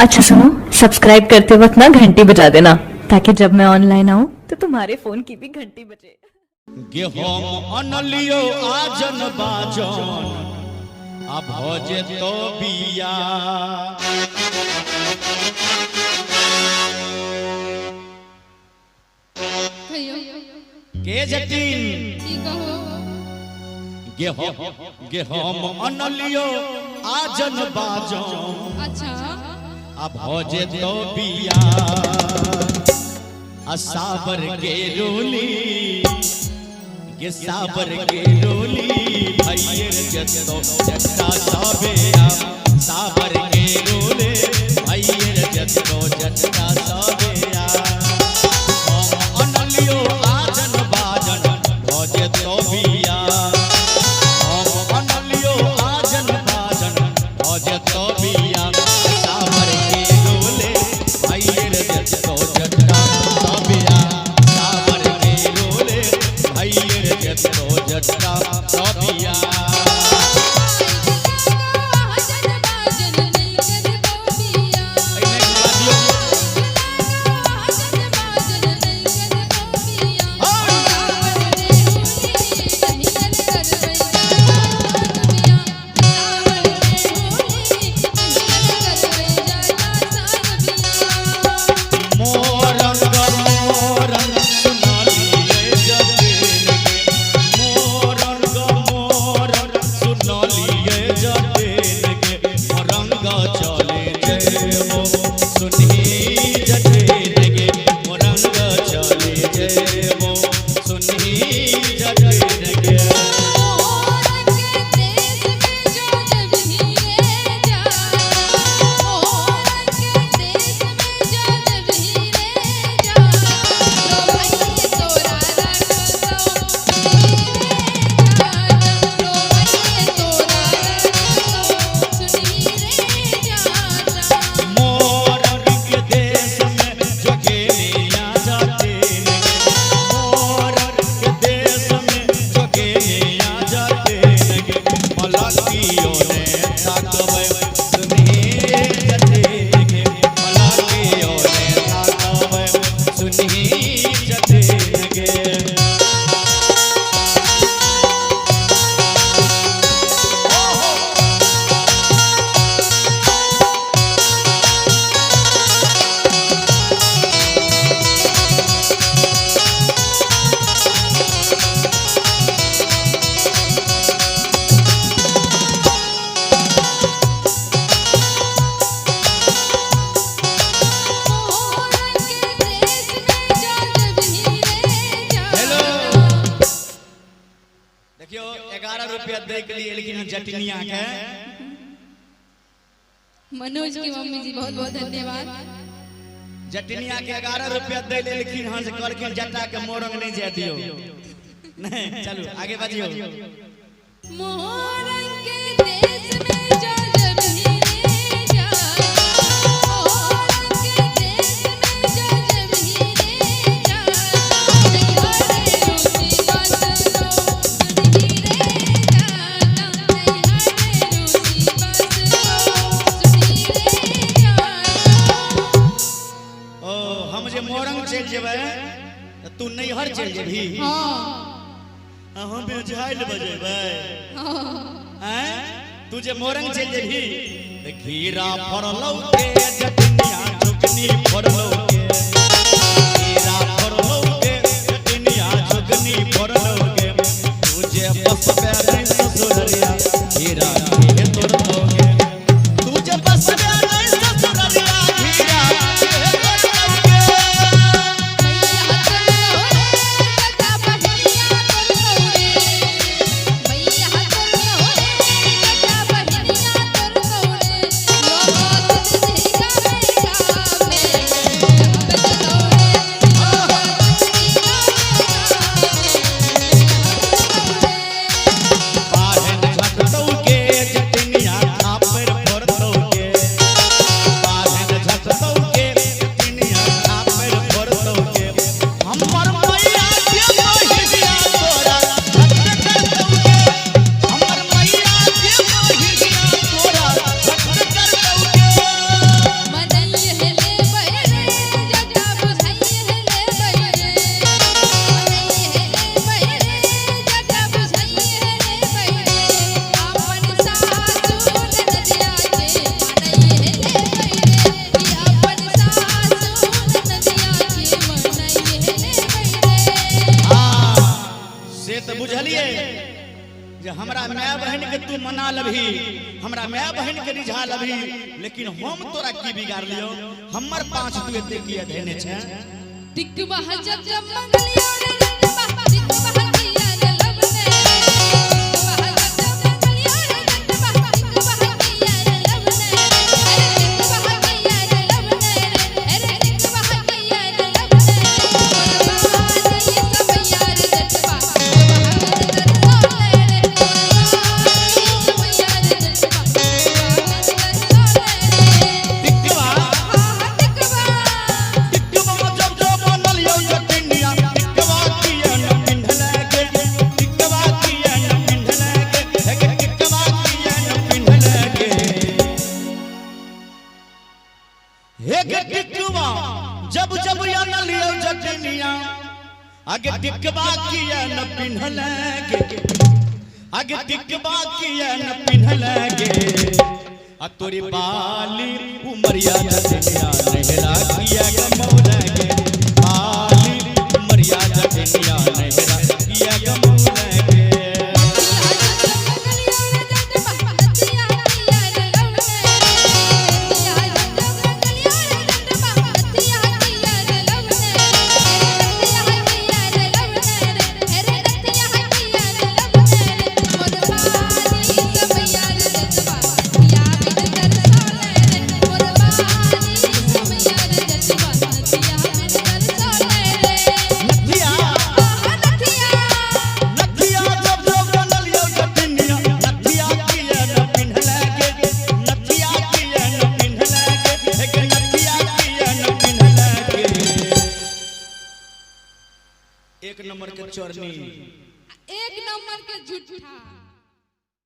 अच्छा सुनो, सब्सक्राइब करते वक्त ना घंटी बजा देना ताकि जब मैं ऑनलाइन आऊँ तो तुम्हारे फोन की भी घंटी बजे। गेहूं अनलियो आजन बाजन अब भोजे तो बिया के जटिन गेहूं अनलियो आजन बाजन अच्छा अब भोजे तो बिया असाबर के रोली ये साबर के रोली भैयर जतो जट्टा साबेया साबर के रोले भैयर जतो जट्टा साबेया हम अनलियो आजन बाजन भोजे तो बिया हम अनलियो आजन बाजन भोजे तो बिया साबर के रोले भैयर जतो जट्टा साबेया साबर के रोले भैयर जतो जट्टा साबेया जटिनिया के मनोज की मम्मी जी बहुत बहुत धन्यवाद। जटिनिया के 11 रुपया दे लेकिन हाँ से करके जटा के मोरंग नहीं जा दियो नहीं चलो आगे बढ़ियो। मोरंग के देश में जो जब हीरे जा मोरंग के देश में जो जब हीरे जा हरे रूसी बस लो हीरे मोरंग चल जेबे तू नहीं हर चल जेबी। हां हम बेझाइल बजेबे हैं तू जे मोरंग चल जेबी त खीरा फरलौ के जटिनिया झुकनी फरलौ के खीरा फरलौ के जटिनिया झुकनी फरलौ के तू जे बस पे ससुरिया खीरा के तोड़लोगे तू जे बस पे ससुरिया खीरा भैया हमरा माय बहन के तू मना लभी, हमरा माय बहन के रिझा लभी, लेकिन हम तोरा की बिगाड़ लियो? हमर 5 तू एते किए देने छे? टिकवा जब जब मंगलिया रे टिकवा किया रे लवने, टिकवा जब जब मंगलिया रे टिकवा किया रे लवने, अरे टिकवा किया रे लवने, अरे टिकवा किया रे लवने, ये सब यार टिकवा दरसोले रे, सब यार टिकवा दरसोले रे, टिकवा हाँ टिकवा टिकवा जब जब बनलियो जटिनिया, टिकवा किए न पिंढले के, टिकवा किए न पिंढले के, हे टिकवा किए न पिंढले के, हे टिकवा जब जब बनलियो जटिनिया, आगे टिकवा किए न पिंढले के, आगे टिकवा किए न पिंढले के, आ तोरी बाली उमरिया जटिनिया नहरा किया गमौले के, बाली उमरिया जटिनिया नहरा किया गमौले के। नथिया नथिया जब जब बनलियो जटिनिया, नथिया किए न पिंढले के, नथिया किए न पिंढले के, हे नथिया किए न पिंढले के। एक नंबर के चोरनी, एक नंबर के झूठा।